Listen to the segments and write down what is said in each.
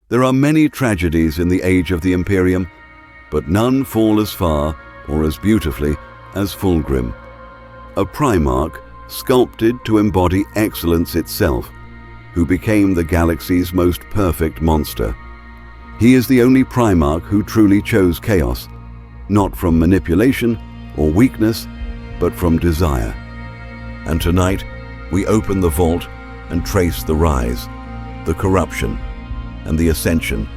There are many tragedies in the age of the Imperium, but none fall as far or as beautifully as Fulgrim, a Primarch sculpted to embody excellence itself, who became the galaxy's most perfect monster. He is the only Primarch who truly chose chaos, not from manipulation or weakness, but from desire. And tonight, we open the vault and trace the rise, the corruption, and the ascension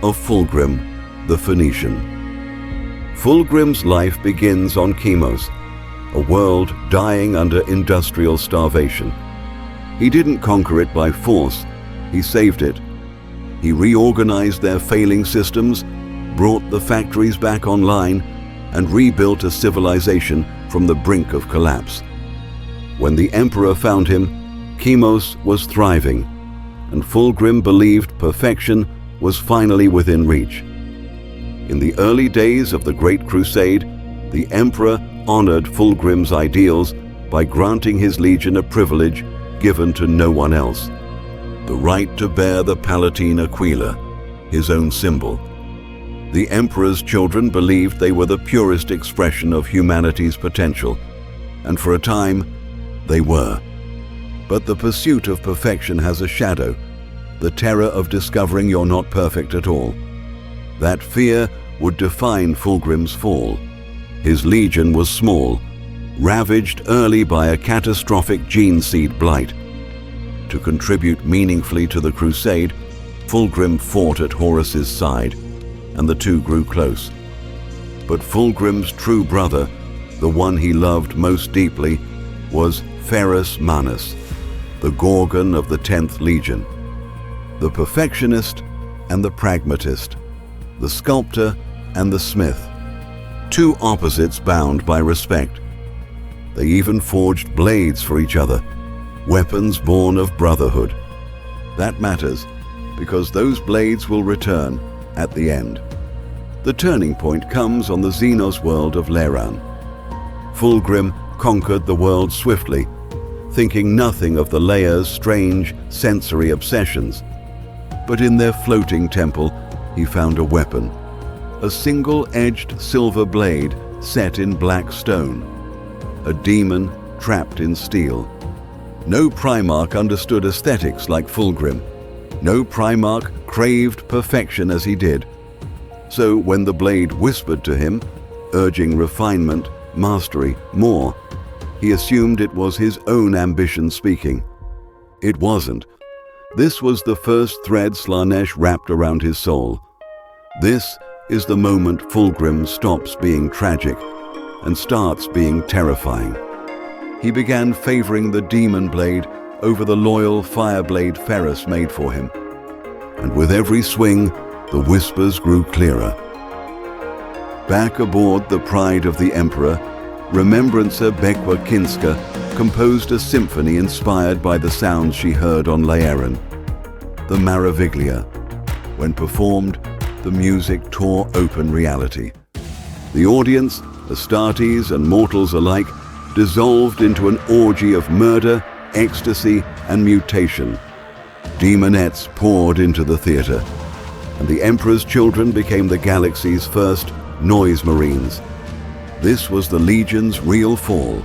of Fulgrim the Phoenician. Fulgrim's life begins on Chemos, a world dying under industrial starvation. He didn't conquer it by force, he saved it. He reorganized their failing systems, brought the factories back online, and rebuilt a civilization from the brink of collapse. When the Emperor found him, Chemos was thriving, and Fulgrim believed perfection was finally within reach. In the early days of the Great Crusade, the Emperor honored Fulgrim's ideals by granting his legion a privilege given to no one else: the right to bear the Palatine Aquila, his own symbol. The Emperor's children believed they were the purest expression of humanity's potential, and for a time, they were. But the pursuit of perfection has a shadow, the terror of discovering you're not perfect at all. That fear would define Fulgrim's fall. His legion was small, ravaged early by a catastrophic gene seed blight. To contribute meaningfully to the crusade, Fulgrim fought at Horus's side, and the two grew close. But Fulgrim's true brother, the one he loved most deeply, was Ferrus Manus, the Gorgon of the 10th Legion, the perfectionist and the pragmatist, the sculptor and the smith, two opposites bound by respect. They even forged blades for each other, weapons born of brotherhood. That matters, because those blades will return at the end. The turning point comes on the Xenos world of Leran. Fulgrim conquered the world swiftly, thinking nothing of the Layer's strange sensory obsessions. But in their floating temple, he found a weapon, a single-edged silver blade set in black stone, a demon trapped in steel. No Primarch understood aesthetics like Fulgrim. No Primarch craved perfection as he did. So when the blade whispered to him, urging refinement, mastery, more, he assumed it was his own ambition speaking. It wasn't. This was the first thread Slaanesh wrapped around his soul. This is the moment Fulgrim stops being tragic and starts being terrifying. He began favoring the demon blade over the loyal fire blade Ferrus made for him. And with every swing, the whispers grew clearer. Back aboard the Pride of the Emperor, Remembrancer Bekwa Kinska composed a symphony inspired by the sounds she heard on Laeran, the Maraviglia. When performed, the music tore open reality. The audience, Astartes and mortals alike, dissolved into an orgy of murder, ecstasy, and mutation. Demonettes poured into the theater, and the Emperor's children became the galaxy's first noise marines. This was the Legion's real fall,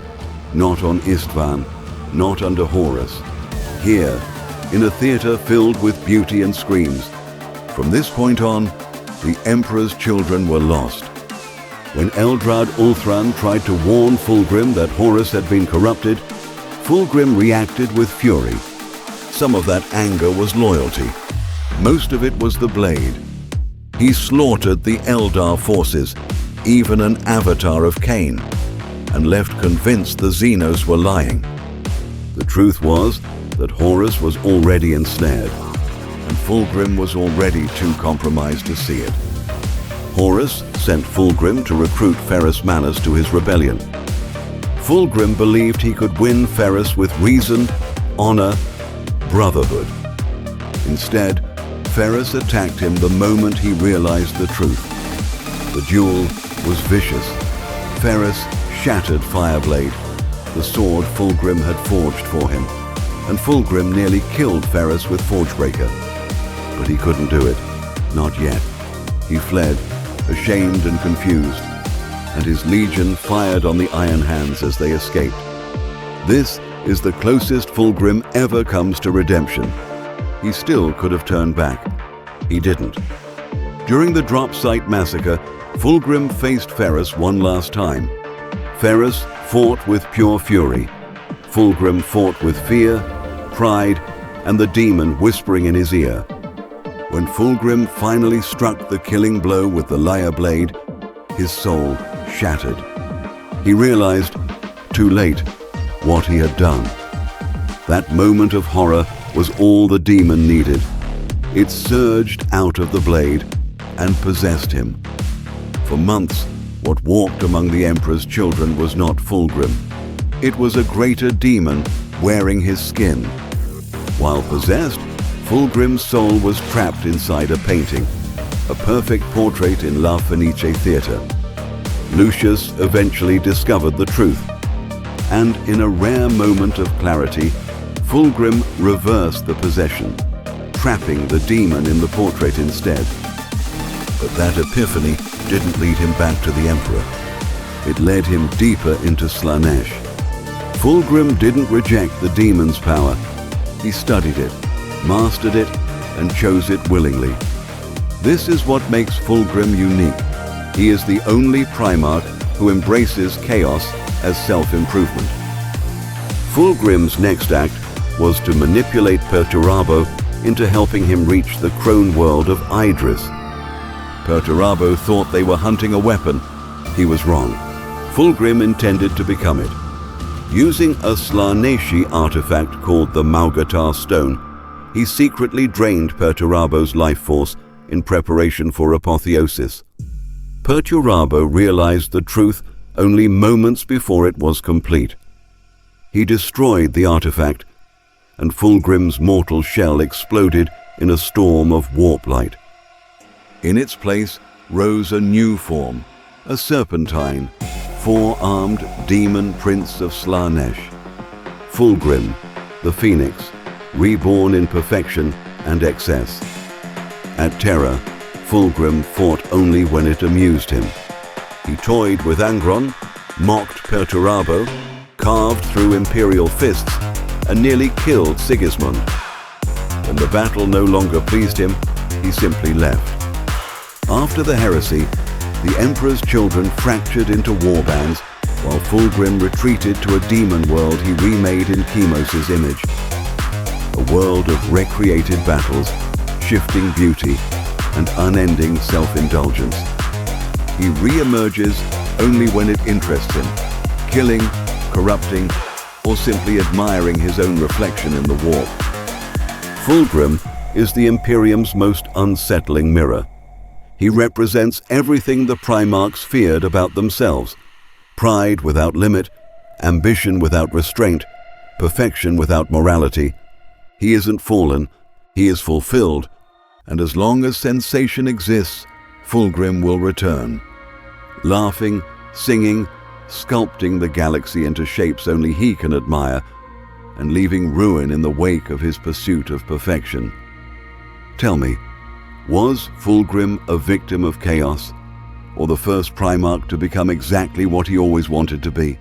not on Isstvan, not under Horus. Here, in a theater filled with beauty and screams. From this point on, the Emperor's children were lost. When Eldrad Ulthran tried to warn Fulgrim that Horus had been corrupted, Fulgrim reacted with fury. Some of that anger was loyalty. Most of it was the blade. He slaughtered the Eldar forces, even an avatar of Cain, and left convinced the Xenos were lying. The truth was that Horus was already ensnared, and Fulgrim was already too compromised to see it. Horus sent Fulgrim to recruit Ferrus Manus to his rebellion. Fulgrim believed he could win Ferrus with reason, honor, brotherhood. Instead, Ferrus attacked him the moment he realized the truth. The duel was vicious. Ferrus shattered Fireblade, the sword Fulgrim had forged for him, and Fulgrim nearly killed Ferrus with Forgebreaker. But he couldn't do it. Not yet. He fled, ashamed and confused, and his legion fired on the Iron Hands as they escaped. This is the closest Fulgrim ever comes to redemption. He still could have turned back. He didn't. During the drop site massacre, Fulgrim faced Ferrus one last time. Ferrus fought with pure fury. Fulgrim fought with fear, pride, and the demon whispering in his ear. When Fulgrim finally struck the killing blow with the lyre blade, his soul shattered. He realized, too late, what he had done. That moment of horror was all the demon needed. It surged out of the blade and possessed him. For months, what walked among the Emperor's children was not Fulgrim. It was a greater demon wearing his skin. While possessed, Fulgrim's soul was trapped inside a painting, a perfect portrait in La Fenice Theatre. Lucius eventually discovered the truth, and in a rare moment of clarity, Fulgrim reversed the possession, trapping the demon in the portrait instead. But that epiphany didn't lead him back to the Emperor. It led him deeper into Slaanesh. Fulgrim didn't reject the demon's power. He studied it, mastered it, and chose it willingly. This is what makes Fulgrim unique. He is the only Primarch who embraces chaos as self-improvement. Fulgrim's next act was to manipulate Perturabo into helping him reach the crone world of Idris. Perturabo thought they were hunting a weapon. He was wrong. Fulgrim intended to become it. Using a Slaaneshi artifact called the Maugatar Stone, he secretly drained Perturabo's life force in preparation for apotheosis. Perturabo realized the truth only moments before it was complete. He destroyed the artifact, and Fulgrim's mortal shell exploded in a storm of warp light. In its place rose a new form, a serpentine, four-armed demon prince of Slaanesh. Fulgrim, the phoenix, reborn in perfection and excess. At Terra, Fulgrim fought only when it amused him. He toyed with Angron, mocked Perturabo, carved through Imperial fists, and nearly killed Sigismund. When the battle no longer pleased him, he simply left. After the heresy, the Emperor's children fractured into warbands, while Fulgrim retreated to a demon world he remade in Chemos' image. A world of recreated battles, shifting beauty, and unending self-indulgence. He re-emerges only when it interests him, killing, corrupting, or simply admiring his own reflection in the warp. Fulgrim is the Imperium's most unsettling mirror. He represents everything the Primarchs feared about themselves: pride without limit, ambition without restraint, perfection without morality. He isn't fallen, he is fulfilled, and as long as sensation exists, Fulgrim will return. Laughing, singing, sculpting the galaxy into shapes only he can admire, and leaving ruin in the wake of his pursuit of perfection. Tell me, was Fulgrim a victim of chaos, or the first Primarch to become exactly what he always wanted to be?